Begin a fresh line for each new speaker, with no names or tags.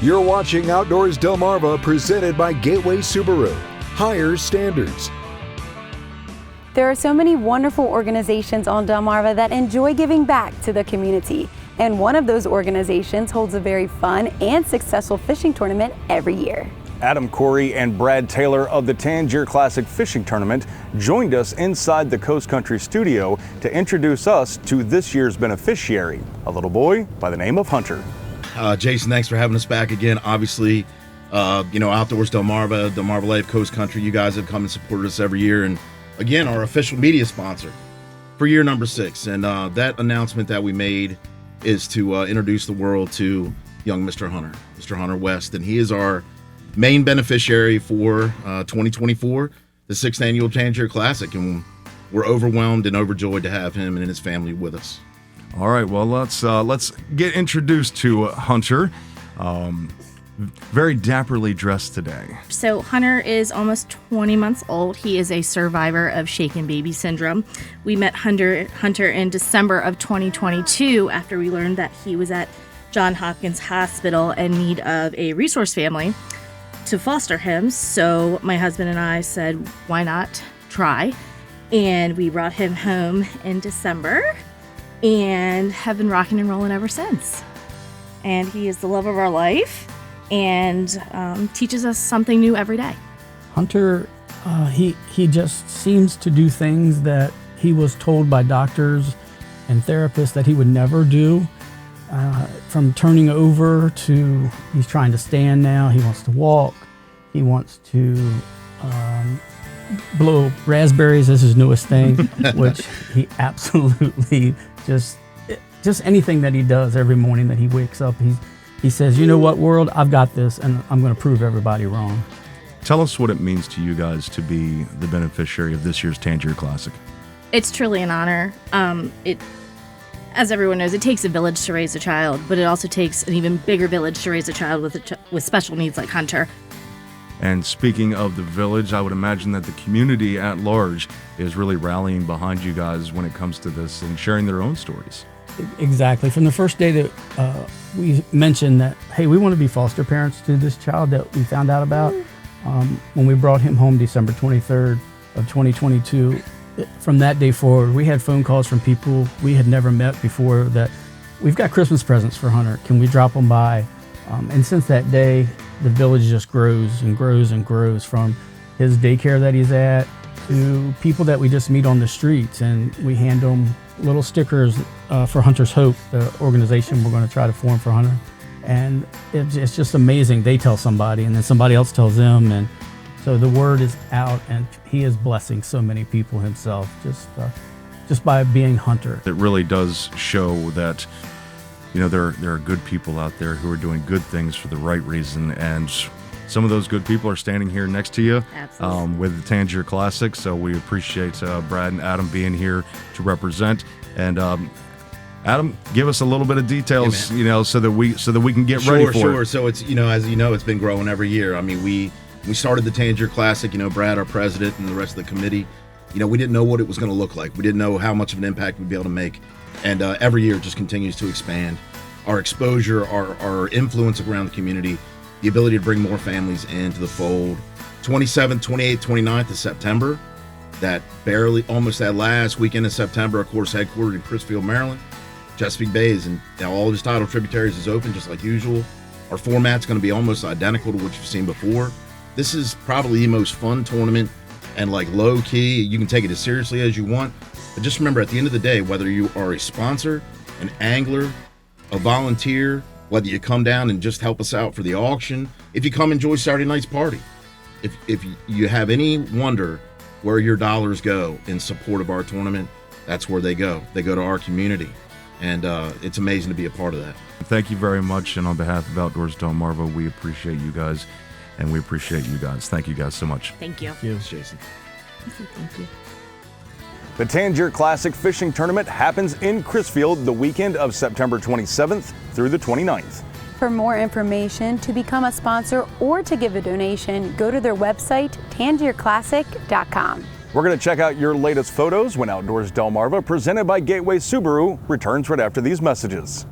You're watching Outdoors Delmarva, presented by Gateway Subaru. Higher standards.
There are so many wonderful organizations on Delmarva that enjoy giving back to the community. And one of those organizations holds a very fun and successful fishing tournament every year.
Adam Corey and Brad Taylor of the Tangier Classic Fishing Tournament joined us inside the Coast Country studio to introduce us to this year's beneficiary, a little boy by the name of Hunter.
Jason, thanks for having us back again. Obviously, Outdoors Delmarva, Delmarva Life, Coast Country, you guys have come and supported us every year. And again, our official media sponsor for year number 6. And that announcement that we made is to introduce the world to young Mr. Hunter West. And he is our main beneficiary for 2024, the 6th annual Tangier Classic. And we're overwhelmed and overjoyed to have him and his family with us.
All right, well, let's get introduced to Hunter. Very dapperly dressed today.
So Hunter is almost 20 months old. He is a survivor of shaken baby syndrome. We met Hunter in December of 2022 after we learned that he was at Johns Hopkins Hospital in need of a resource family to foster him. So my husband and I said, why not try? And we brought him home in December and have been rocking and rolling ever since. And he is the love of our life and teaches us something new every day.
Hunter, he just seems to do things that he was told by doctors and therapists that he would never do. From turning over to he's trying to stand now, he wants to walk, he wants to blow raspberries as his newest thing, which he absolutely just anything that he does every morning that he wakes up, he says, you know what, world, I've got this, and I'm going to prove everybody wrong.
Tell us what it means to you guys to be the beneficiary of this year's Tangier Classic.
It's truly an honor. As everyone knows, it takes a village to raise a child, but it also takes an even bigger village to raise a child with special needs like Hunter.
And speaking of the village, I would imagine that the community at large is really rallying behind you guys when it comes to this and sharing their own stories.
Exactly. From the first day that we mentioned that, hey, we want to be foster parents to this child that we found out about, when we brought him home December 23rd of 2022, from that day forward, we had phone calls from people we had never met before that, we've got Christmas presents for Hunter. Can we drop them by? And since that day, the village just grows and grows and grows, from his daycare that he's at to people that we just meet on the streets, and we hand them little stickers for Hunter's Hope, the organization we're going to try to form for Hunter. And it's just amazing. They tell somebody, and then somebody else tells them, and so the word is out, and he is blessing so many people himself just by being Hunter.
It really does show that, you know, there are good people out there who are doing good things for the right reason, and some of those good people are standing here next to you with the Tangier Classic. So we appreciate Brad and Adam being here to represent. And Adam, give us a little bit of details, so that we can get ready for it.
Sure. So it's, as you know, it's been growing every year. I mean, we started the Tangier Classic. Brad, our president, and the rest of the committee. We didn't know what it was going to look like. We didn't know how much of an impact we'd be able to make. And every year it just continues to expand. Our exposure, our influence around the community, the ability to bring more families into the fold. 27th, 28th, 29th of September, almost that last weekend of September, of course, headquartered in Crisfield, Maryland. Chesapeake Bay and all of his tidal tributaries is open just like usual. Our format's going to be almost identical to what you've seen before. This is probably the most fun tournament, and like low key, you can take it as seriously as you want. But just remember, at the end of the day, whether you are a sponsor, an angler, a volunteer, whether you come down and just help us out for the auction, if you come enjoy Saturday night's party, if you have any wonder where your dollars go in support of our tournament, that's where they go. They go to our community, and it's amazing to be a part of that.
Thank you very much, and on behalf of Outdoors Delmarva, we appreciate you guys, and we appreciate you guys. Thank you guys so much.
Thank you.
Thank you, Jason.
Thank you.
The Tangier Classic Fishing Tournament happens in Crisfield the weekend of September 27th through the 29th.
For more information, to become a sponsor, or to give a donation, go to their website, tangierclassic.com.
We're going to check out your latest photos when Outdoors Delmarva, presented by Gateway Subaru, returns right after these messages.